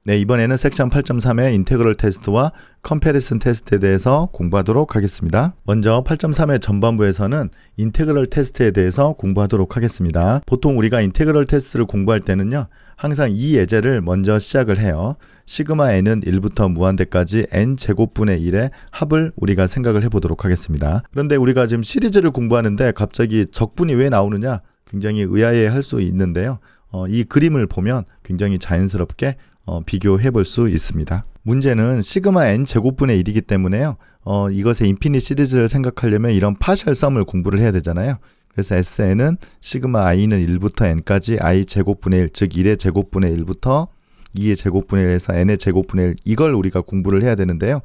네, 이번에는 섹션 8.3의 인테그럴 테스트와 컴패리슨 테스트에 대해서 공부하도록 하겠습니다. 먼저 8.3의 전반부에서는 인테그럴 테스트에 대해서 공부하도록 하겠습니다. 보통 우리가 인테그럴 테스트를 공부할 때는요, 항상 이 예제를 먼저 시작을 해요. 시그마 n은 1부터 무한대까지 n 제곱분의 1의 합을 우리가 생각을 해보도록 하겠습니다. 그런데 우리가 지금 시리즈를 공부하는데 갑자기 적분이 왜 나오느냐 굉장히 의아해 할 수 있는데요. 이 그림을 보면 굉장히 자연스럽게 비교해 볼 수 있습니다. 문제는 시그마 n 제곱분의 1이기 때문에요. 이것의 인피니트 시리즈를 생각하려면 이런 파셜 썸을 공부를 해야 되잖아요. 그래서 SN은 시그마 i는 1부터 n까지 i 제곱분의 1, 즉 1의 제곱분의 1부터 2의 제곱분의 1에서 n의 제곱분의 1, 이걸 우리가 공부를 해야 되는데요.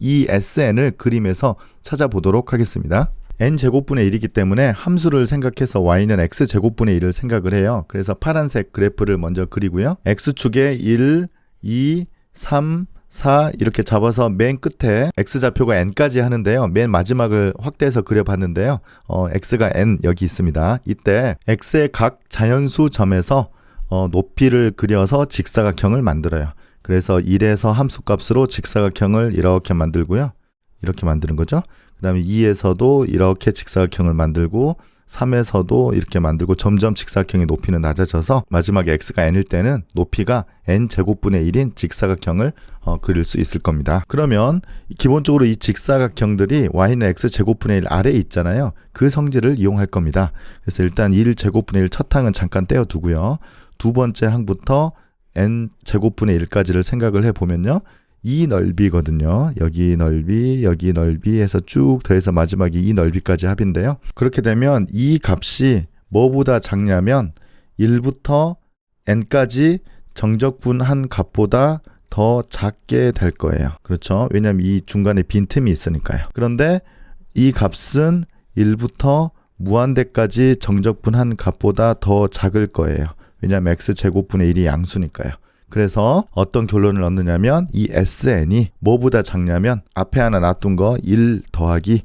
이 SN을 그림에서 찾아보도록 하겠습니다. n 제곱분의 1이기 때문에 함수를 생각해서 y는 x 제곱분의 1을 생각을 해요. 그래서 파란색 그래프를 먼저 그리고요. x축에 1, 2, 3, 4 이렇게 잡아서 맨 끝에 x좌표가 n까지 하는데요. 맨 마지막을 확대해서 그려봤는데요. x가 n 여기 있습니다. 이때 x의 각 자연수 점에서 높이를 그려서 직사각형을 만들어요. 그래서 1에서 함수값으로 직사각형을 이렇게 만들고요. 이렇게 만드는 거죠. 그 다음에 2에서도 이렇게 직사각형을 만들고 3에서도 이렇게 만들고 점점 직사각형의 높이는 낮아져서 마지막에 x가 n일 때는 높이가 n 제곱분의 1인 직사각형을 그릴 수 있을 겁니다. 그러면 기본적으로 이 직사각형들이 y는 x 제곱분의 1 아래에 있잖아요. 그 성질을 이용할 겁니다. 그래서 일단 1 제곱분의 1 첫 항은 잠깐 떼어두고요. 두 번째 항부터 n 제곱분의 1까지를 생각을 해보면요. 이 넓이거든요. 여기 넓이 해서 쭉 더해서 마지막에 이 넓이까지 합인데요. 그렇게 되면 이 값이 뭐보다 작냐면 1부터 n까지 정적분한 값보다 더 작게 될 거예요. 그렇죠? 왜냐하면 이 중간에 빈틈이 있으니까요. 그런데 이 값은 1부터 무한대까지 정적분한 값보다 더 작을 거예요. 왜냐하면 x제곱분의 1이 양수니까요. 그래서 어떤 결론을 얻느냐면 이 SN이 뭐보다 작냐면 앞에 하나 놔둔 거 1 더하기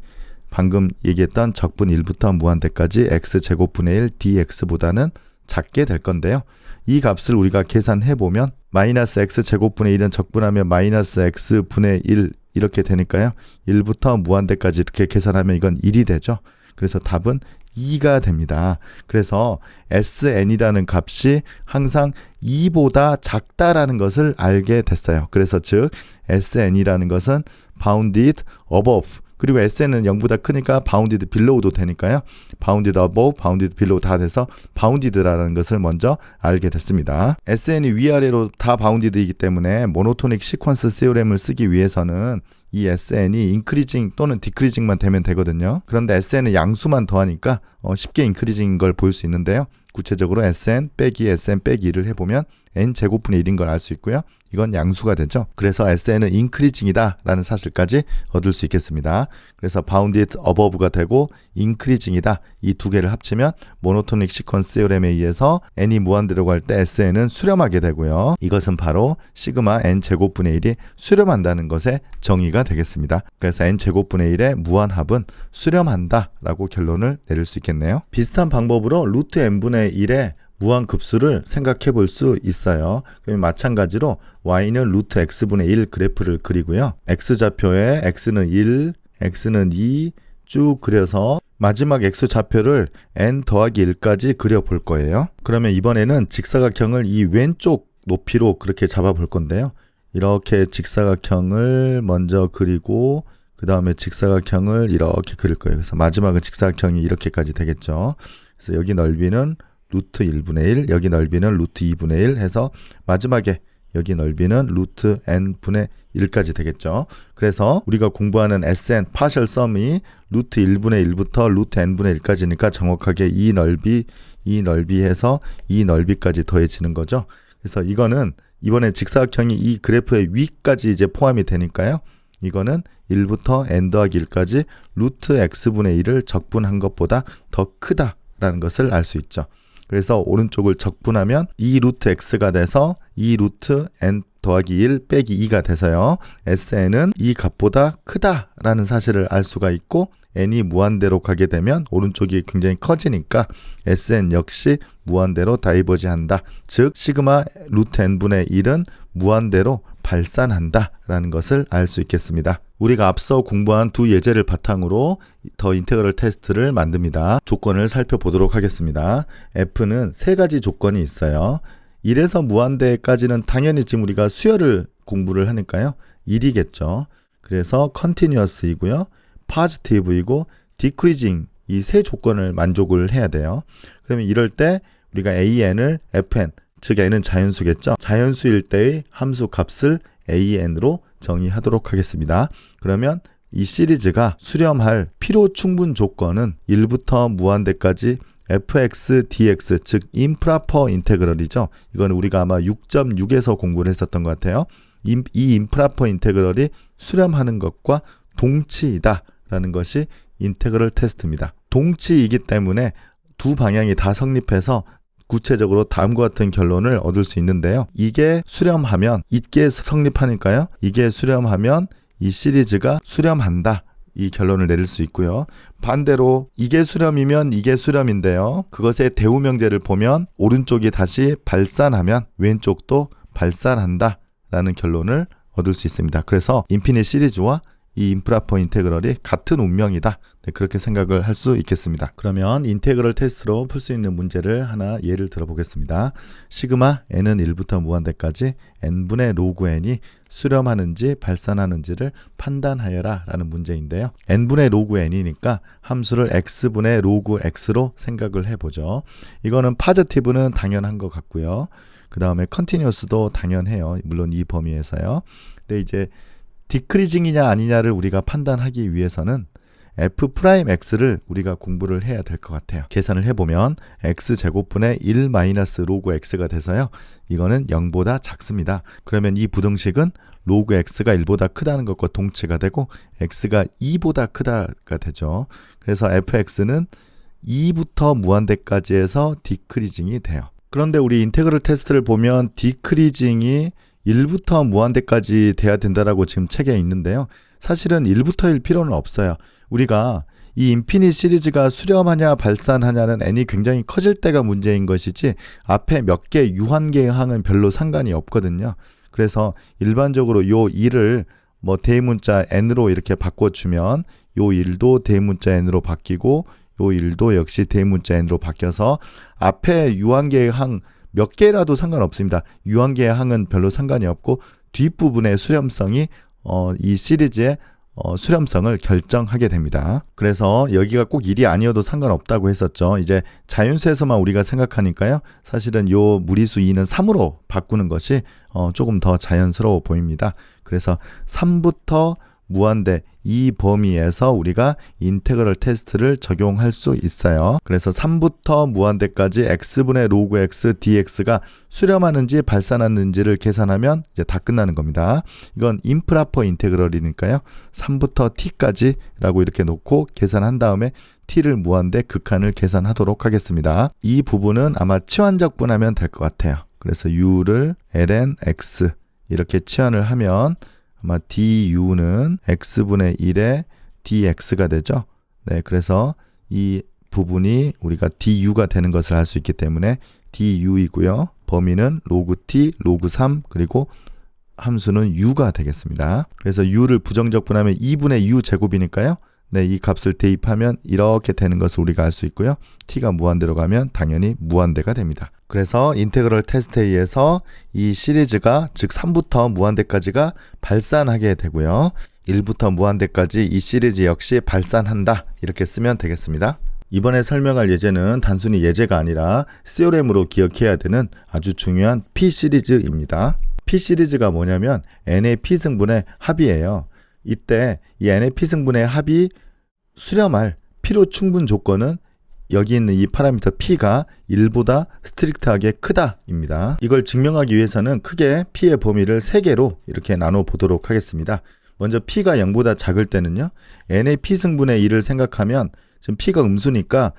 방금 얘기했던 적분 1부터 무한대까지 x제곱분의 1 dx보다는 작게 될 건데요. 이 값을 우리가 계산해보면 마이너스 x제곱분의 1은 적분하면 마이너스 x분의 1 이렇게 되니까요. 1부터 무한대까지 이렇게 계산하면 이건 1이 되죠. 그래서 답은 2가 됩니다. 그래서 SN이라는 값이 항상 2보다 작다라는 것을 알게 됐어요. 그래서 즉 SN이라는 것은 bounded above, 그리고 SN은 0보다 크니까 bounded below도 되니까요. bounded above, bounded below 다 돼서 bounded라는 것을 먼저 알게 됐습니다. SN이 위아래로 다 bounded이기 때문에 모노토닉 시퀀스 시오렘을 쓰기 위해서는 이 SN이 인크리징 또는 디크리징만 되면 되거든요. 그런데 SN은 양수만 더하니까 쉽게 인크리징인 걸 볼 수 있는데요. 구체적으로 SN 빼기 SN 빼기 1을 해보면 n 제곱분의 1인 걸 알 수 있고요. 이건 양수가 되죠. 그래서 SN은 인크리징이다 라는 사실까지 얻을 수 있겠습니다. 그래서 bounded above가 되고 increasing이다, 이 두 개를 합치면 모노토닉 시퀀스 시오렘에 의해서 n이 무한대로 갈 때 SN은 수렴하게 되고요. 이것은 바로 시그마 n 제곱분의 1이 수렴한다는 것의 정의가 되겠습니다. 그래서 n 제곱분의 1의 무한합은 수렴한다 라고 결론을 내릴 수 있겠네요. 비슷한 방법으로 루트 n분의 1의 무한급수를 생각해 볼 수 있어요. 그럼 마찬가지로 y는 루트 x분의 1 그래프를 그리고요. x좌표에 x는 1, x는 2 쭉 그려서 마지막 x좌표를 n 더하기 1까지 그려볼 거예요. 그러면 이번에는 직사각형을 이 왼쪽 높이로 그렇게 잡아 볼 건데요. 이렇게 직사각형을 먼저 그리고 그 다음에 직사각형을 이렇게 그릴 거예요. 그래서 마지막은 직사각형이 이렇게까지 되겠죠. 그래서 여기 넓이는 루트 1분의 1, 여기 넓이는 루트 2분의 1 해서 마지막에 여기 넓이는 루트 n분의 1까지 되겠죠. 그래서 우리가 공부하는 SN 파셜 썸이 루트 1분의 1부터 루트 n분의 1까지니까 정확하게 이 넓이 해서 이 넓이까지 더해지는 거죠. 그래서 이거는 이번에 직사각형이 이 그래프의 위까지 이제 포함이 되니까요. 이거는 1부터 n 더하기 1까지 루트 x분의 1을 적분한 것보다 더 크다라는 것을 알 수 있죠. 그래서 오른쪽을 적분하면 2 루트 x가 돼서 2 루트 n 더하기 1 빼기 2가 돼서요. SN은 이 값보다 크다라는 사실을 알 수가 있고 n이 무한대로 가게 되면 오른쪽이 굉장히 커지니까 Sn 역시 무한대로 다이버지한다. 즉 시그마 루트 n분의 1은 무한대로 발산한다 라는 것을 알 수 있겠습니다. 우리가 앞서 공부한 두 예제를 바탕으로 더 인테그럴 테스트를 만듭니다. 조건을 살펴보도록 하겠습니다. F는 세 가지 조건이 있어요. 1에서 무한대까지는 당연히 지금 우리가 수열을 공부를 하니까요. 1이겠죠. 그래서 continuous이고요. positive이고 decreasing 이 세 조건을 만족을 해야 돼요. 그러면 이럴 때 우리가 an을 fn, 즉 n은 자연수겠죠. 자연수일 때의 함수 값을 an으로 정의하도록 하겠습니다. 그러면 이 시리즈가 수렴할 필요 충분 조건은 1부터 무한대까지 fx, dx, 즉 improper 인테그럴이죠. 이건 우리가 아마 6.6에서 공부를 했었던 것 같아요. 이 improper 인테그럴이 수렴하는 것과 동치이다 라는 것이 인테그럴 테스트입니다. 동치이기 때문에 두 방향이 다 성립해서 구체적으로 다음과 같은 결론을 얻을 수 있는데요. 이게 수렴하면 이게 성립하니까요. 이게 수렴하면 이 시리즈가 수렴한다. 이 결론을 내릴 수 있고요. 반대로 이게 수렴이면 이게 수렴인데요. 그것의 대우명제를 보면 오른쪽이 다시 발산하면 왼쪽도 발산한다 라는 결론을 얻을 수 있습니다. 그래서 인피니트 시리즈와 이 임프라퍼 인테그럴이 같은 운명이다. 네, 그렇게 생각을 할 수 있겠습니다. 그러면 인테그럴 테스트로 풀 수 있는 문제를 하나 예를 들어보겠습니다. 시그마 n은 1부터 무한대까지 n분의 로그 n이 수렴하는지 발산하는지를 판단하여라 라는 문제인데요. n분의 로그 n이니까 함수를 x분의 로그 x로 생각을 해보죠. 이거는 파지티브는 당연한 것 같고요. 그 다음에 컨티뉴어스도 당연해요. 물론 이 범위에서요. 근데 이제 디크리징이냐 아니냐를 우리가 판단하기 위해서는 f'x를 우리가 공부를 해야 될 것 같아요. 계산을 해보면 x제곱분의 1 마이너스 로그 x가 돼서요. 이거는 0보다 작습니다. 그러면 이 부등식은 로그 x가 1보다 크다는 것과 동치가 되고 x가 2보다 크다가 되죠. 그래서 fx는 2부터 무한대까지 해서 디크리징이 돼요. 그런데 우리 인테그럴 테스트를 보면 디크리징이 1부터 무한대까지 돼야 된다라고 지금 책에 있는데요. 사실은 1부터일 필요는 없어요. 우리가 이 인피니트 시리즈가 수렴하냐 발산하냐는 n이 굉장히 커질 때가 문제인 것이지 앞에 몇 개 유한계의 항은 별로 상관이 없거든요. 그래서 일반적으로 요 1을 뭐 대문자 n으로 이렇게 바꿔주면 요 1도 대문자 n으로 바뀌고 요 1도 역시 대문자 n으로 바뀌어서 앞에 유한계의 항 몇 개라도 상관없습니다. 유한계의 항은 별로 상관이 없고 뒷부분의 수렴성이 이 시리즈의 수렴성을 결정하게 됩니다. 그래서 여기가 꼭 1이 아니어도 상관없다고 했었죠. 이제 자연수에서만 우리가 생각하니까요. 사실은 요 무리수 2는 3으로 바꾸는 것이 조금 더 자연스러워 보입니다. 그래서 3부터 무한대 이 범위에서 우리가 인테그럴 테스트를 적용할 수 있어요. 그래서 3부터 무한대까지 x분의 로그 x dx가 수렴하는지 발산하는지를 계산하면 이제 다 끝나는 겁니다. 이건 임프라퍼 인테그럴이니까요. 3부터 t까지 라고 이렇게 놓고 계산한 다음에 t를 무한대 극한을 계산하도록 하겠습니다. 이 부분은 아마 치환적분하면 될 것 같아요. 그래서 u를 ln x 이렇게 치환을 하면 아마 du는 x분의 1에 dx가 되죠. 네, 그래서 이 부분이 우리가 du가 되는 것을 알 수 있기 때문에 du이고요. 범위는 로그 t, 로그 3, 그리고 함수는 u가 되겠습니다. 그래서 u를 부정적분하면 2분의 u 제곱이니까요. 네, 이 값을 대입하면 이렇게 되는 것을 우리가 알 수 있고요. t가 무한대로 가면 당연히 무한대가 됩니다. 그래서 인테그럴 테스트에 의해서 이 시리즈가 즉 3부터 무한대까지가 발산하게 되고요. 1부터 무한대까지 이 시리즈 역시 발산한다. 이렇게 쓰면 되겠습니다. 이번에 설명할 예제는 단순히 예제가 아니라 시오렘으로 기억해야 되는 아주 중요한 P 시리즈입니다. P 시리즈가 뭐냐면 n의 P승분의 합이에요. 이때 이 n의 P승분의 합이 수렴할 필요 충분 조건은 여기 있는 이 파라미터 P가 1보다 스트릭트하게 크다 입니다. 이걸 증명하기 위해서는 크게 P의 범위를 3개로 이렇게 나눠 보도록 하겠습니다. 먼저 P가 0보다 작을 때는요. n의 P승분의 1을 생각하면 지금 P가 음수니까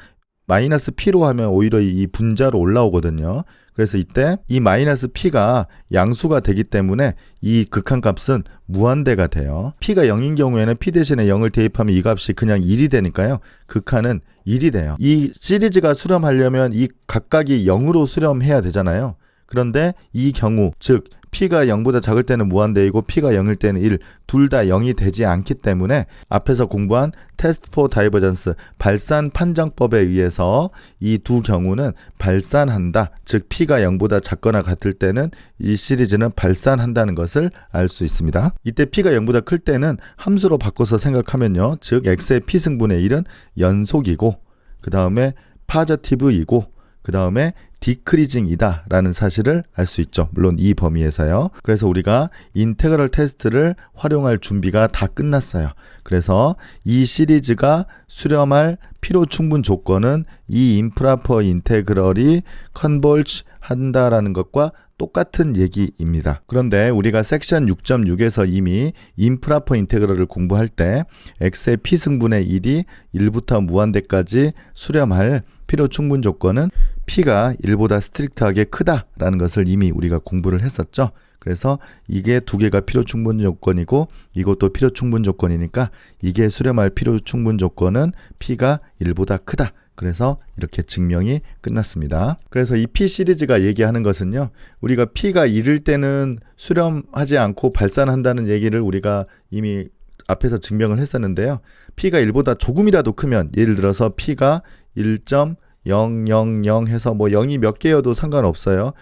마이너스 P로 하면 오히려 이 분자로 올라오거든요. 그래서 이때 이 마이너스 P가 양수가 되기 때문에 이 극한값은 무한대가 돼요. P가 0인 경우에는 P 대신에 0을 대입하면 이 값이 그냥 1이 되니까요. 극한은 1이 돼요. 이 시리즈가 수렴하려면 이 각각이 0으로 수렴해야 되잖아요. 그런데 이 경우, 즉 P가 0보다 작을 때는 무한대이고 P가 0일 때는 1, 둘 다 0이 되지 않기 때문에 앞에서 공부한 테스트 포 다이버전스, 발산 판정법에 의해서 이 두 경우는 발산한다. 즉 P가 0보다 작거나 같을 때는 이 시리즈는 발산한다는 것을 알 수 있습니다. 이때 P가 0보다 클 때는 함수로 바꿔서 생각하면요. 즉 X의 P승분의 1은 연속이고 그 다음에 파저티브이고 그 다음에 디크리징이다 라는 사실을 알 수 있죠. 물론 이 범위에서요. 그래서 우리가 인테그럴 테스트를 활용할 준비가 다 끝났어요. 그래서 이 시리즈가 수렴할 필요 충분 조건은 이 임프라퍼 인테그럴이 컨벌지 한다라는 것과 똑같은 얘기입니다. 그런데 우리가 섹션 6.6에서 이미 임프라퍼 인테그럴을 공부할 때 x의 p승분의 1이 1부터 무한대까지 수렴할 필요 충분 조건은 p가 1보다 스트릭트하게 크다라는 것을 이미 우리가 공부를 했었죠. 그래서 이게 두 개가 필요 충분 조건이고 이것도 필요 충분 조건이니까 이게 수렴할 필요 충분 조건은 p가 1보다 크다. 그래서 이렇게 증명이 끝났습니다. 그래서 이 P 시리즈가 얘기하는 것은요. 우리가 P가 1일 때는 수렴하지 않고 발산한다는 얘기를 우리가 이미 앞에서 증명을 했었는데요. P가 1보다 조금이라도 크면 예를 들어서 P가 1.000 해서 뭐 0이 몇 개여도 상관없어요.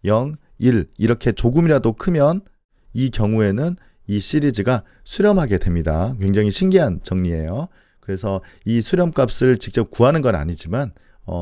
0, 1 이렇게 조금이라도 크면 이 경우에는 이 시리즈가 수렴하게 됩니다. 굉장히 신기한 정리예요. 그래서 이 수렴값을 직접 구하는 건 아니지만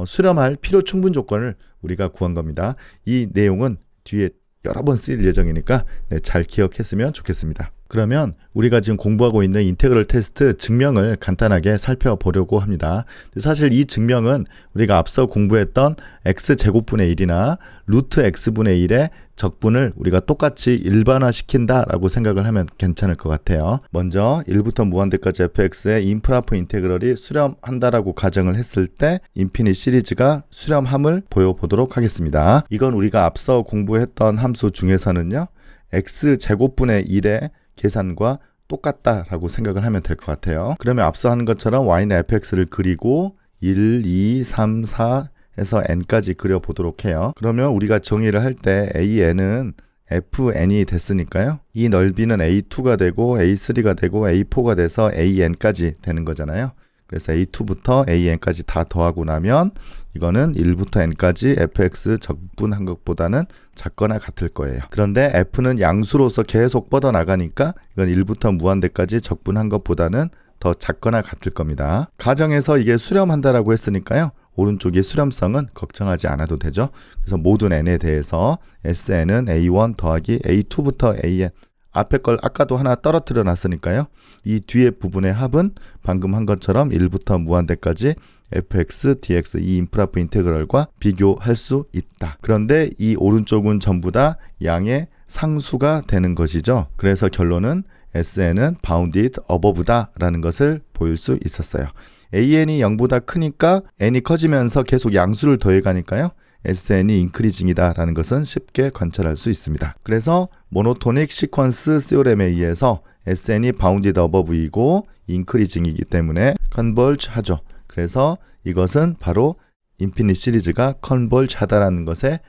수렴할 필요 충분 조건을 우리가 구한 겁니다. 이 내용은 뒤에 여러 번 쓰일 예정이니까 잘 기억했으면 좋겠습니다. 그러면 우리가 지금 공부하고 있는 인테그럴 테스트 증명을 간단하게 살펴보려고 합니다. 사실 이 증명은 우리가 앞서 공부했던 x제곱분의 1이나 루트 x분의 1의 적분을 우리가 똑같이 일반화시킨다라고 생각을 하면 괜찮을 것 같아요. 먼저 1부터 무한대까지 fx의 임프라퍼 인테그럴이 수렴한다라고 가정을 했을 때 인피니트 시리즈가 수렴함을 보여보도록 하겠습니다. 이건 우리가 앞서 공부했던 함수 중에서는요. x제곱분의 1의 계산과 똑같다라고 생각을 하면 될 것 같아요. 그러면 앞서 하는 것처럼 y는 fx를 그리고 1, 2, 3, 4 해서 n까지 그려보도록 해요. 그러면 우리가 정의를 할 때 an은 fn이 됐으니까요. 이 넓이는 a2가 되고 a3가 되고 a4가 돼서 an까지 되는 거잖아요. 그래서 a2부터 an까지 다 더하고 나면 이거는 1부터 n까지 fx 적분한 것보다는 작거나 같을 거예요. 그런데 f는 양수로서 계속 뻗어나가니까 이건 1부터 무한대까지 적분한 것보다는 더 작거나 같을 겁니다. 가정에서 이게 수렴한다라고 했으니까요. 오른쪽의 수렴성은 걱정하지 않아도 되죠. 그래서 모든 n에 대해서 sn은 a1 더하기 a2부터 an 앞에 걸 아까도 하나 떨어뜨려 놨으니까요. 이 뒤에 부분의 합은 방금 한 것처럼 1부터 무한대까지 fx, dx 이 임프라퍼 인테그럴과 비교할 수 있다. 그런데 이 오른쪽은 전부 다 양의 상수가 되는 것이죠. 그래서 결론은 sn은 bounded above다 라는 것을 보일 수 있었어요. an이 0보다 크니까 n이 커지면서 계속 양수를 더해가니까요. sn이 인크리징이다 라는 것은 쉽게 관찰할 수 있습니다. 그래서 모노토닉 시퀀스 시오렘에 의해서 sn이 bounded above이고 인크리징이기 때문에 컨벌지 하죠. 그래서 이것은 바로 인피니트 시리즈가 컨벌지 하다라는 것에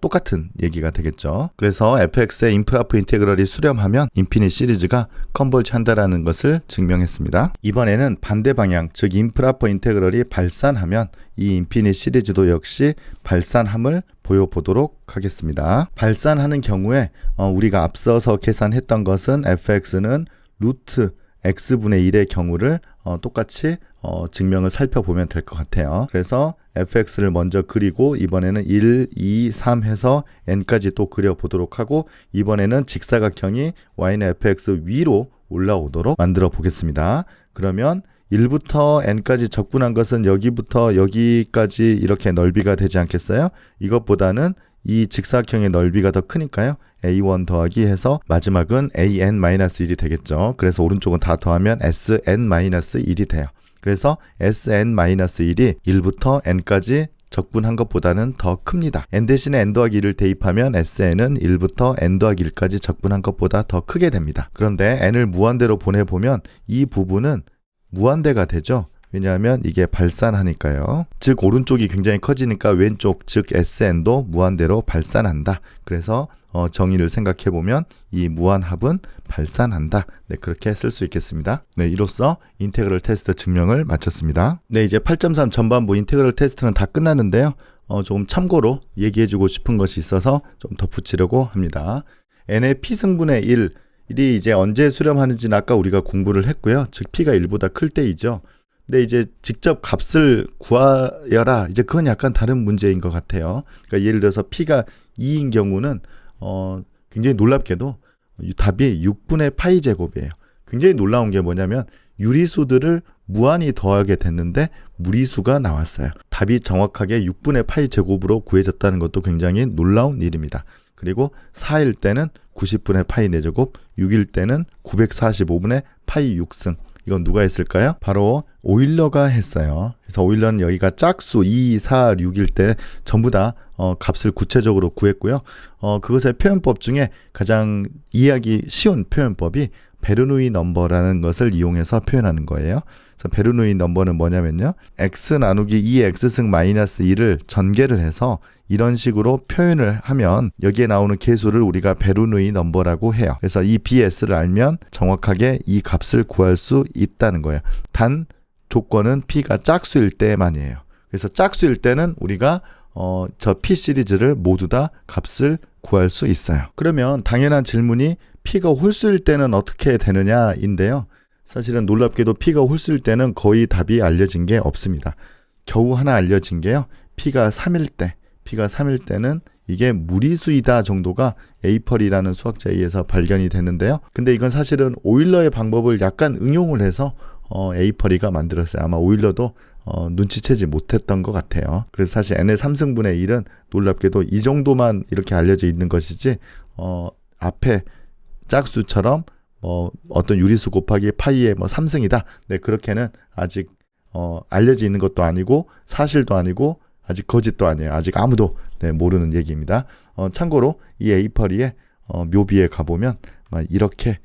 똑같은 얘기가 되겠죠. 그래서 fx의 임프라퍼 인테그럴이 수렴하면 인피니트 시리즈가 컨벌지 한다라는 것을 증명했습니다. 이번에는 반대 방향, 즉 임프라퍼 인테그럴이 발산하면 이 인피니트 시리즈도 역시 발산함을 보여보도록 하겠습니다. 발산하는 경우에 우리가 앞서서 계산했던 것은 fx는 루트 x분의 1의 경우를 똑같이 증명을 살펴보면 될 것 같아요. 그래서 fx를 먼저 그리고 이번에는 1, 2, 3 해서 n까지 또 그려보도록 하고 이번에는 직사각형이 y는 fx 위로 올라오도록 만들어 보겠습니다. 그러면 1부터 n까지 적분한 것은 여기부터 여기까지 이렇게 넓이가 되지 않겠어요? 이것보다는 이 직사각형의 넓이가 더 크니까요. a1 더하기 해서 마지막은 an-1이 되겠죠. 그래서 오른쪽은 다 더하면 sn-1이 돼요. 그래서 Sn-1이 1부터 n까지 적분한 것보다는 더 큽니다. n 대신에 n 더하기 1을 대입하면 Sn은 1부터 n 더하기 1까지 적분한 것보다 더 크게 됩니다. 그런데 n을 무한대로 보내보면 이 부분은 무한대가 되죠. 왜냐하면 이게 발산하니까요. 즉 오른쪽이 굉장히 커지니까 왼쪽 즉 Sn도 무한대로 발산한다. 그래서 정의를 생각해보면 이 무한합은 발산한다. 네, 그렇게 쓸 수 있겠습니다. 네, 이로써 인테그럴 테스트 증명을 마쳤습니다. 네, 이제 8.3 전반부 인테그럴 테스트는 다 끝났는데요. 조금 참고로 얘기해주고 싶은 것이 있어서 좀 덧붙이려고 합니다. n의 p승분의 1이 이제 언제 수렴하는지는 아까 우리가 공부를 했고요. 즉 p가 1보다 클 때이죠. 근데 이제 직접 값을 구하여라. 이제 그건 약간 다른 문제인 것 같아요. 그러니까 예를 들어서 p가 2인 경우는 굉장히 놀랍게도 답이 6분의 파이 제곱이에요. 굉장히 놀라운 게 뭐냐면 유리수들을 무한히 더하게 됐는데 무리수가 나왔어요. 답이 정확하게 6분의 파이 제곱으로 구해졌다는 것도 굉장히 놀라운 일입니다. 그리고 4일 때는 90분의 파이 4제곱, 6일 때는 945분의 파이 6승. 이건 누가 했을까요? 바로 오일러가 했어요. 그래서 오일러는 여기가 짝수 2, 4, 6일 때 전부 다 값을 구체적으로 구했고요. 그것의 표현법 중에 가장 이해하기 쉬운 표현법이 베르누이 넘버라는 것을 이용해서 표현하는 거예요. 그래서 베르누이 넘버는 뭐냐면요. x 나누기 2x승 마이너스 1을 전개를 해서 이런 식으로 표현을 하면 여기에 나오는 계수를 우리가 베르누이 넘버라고 해요. 그래서 이 bs를 알면 정확하게 이 값을 구할 수 있다는 거예요. 단 조건은 p가 짝수일 때만이에요. 그래서 짝수일 때는 우리가 저 p 시리즈를 모두 다 값을 구할 수 있어요. 그러면 당연한 질문이 p가 홀수일 때는 어떻게 되느냐인데요. 사실은 놀랍게도 p가 홀수일 때는 거의 답이 알려진 게 없습니다. 겨우 하나 알려진 게요. p가 3일 때는 이게 무리수이다 정도가 에이펄이라는 수학자에 의해서 발견이 됐는데요. 근데 이건 사실은 오일러의 방법을 약간 응용을 해서 에이펄이가 만들었어요. 아마 오일러도 눈치채지 못했던 것 같아요. 그래서 사실 n의 3승분의 1은 놀랍게도 이 정도만 이렇게 알려져 있는 것이지 앞에 짝수처럼 어떤 유리수 곱하기 파이의 3승이다. 네, 그렇게는 아직 알려져 있는 것도 아니고 사실도 아니고 아직 거짓도 아니에요. 아직 아무도 모르는 얘기입니다. 참고로 이 에이펄이의 묘비에 가보면 이렇게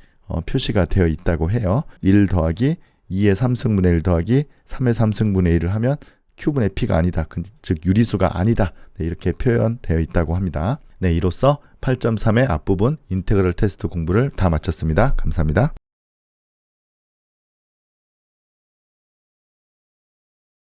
표시가 되어 있다고 해요. 1 더하기 2의 3승분의 1 더하기 3의 3승분의 1을 하면 Q분의 P가 아니다. 즉 유리수가 아니다. 네, 이렇게 표현되어 있다고 합니다. 네, 이로써 8.3의 앞부분 인테그럴 테스트 공부를 다 마쳤습니다. 감사합니다.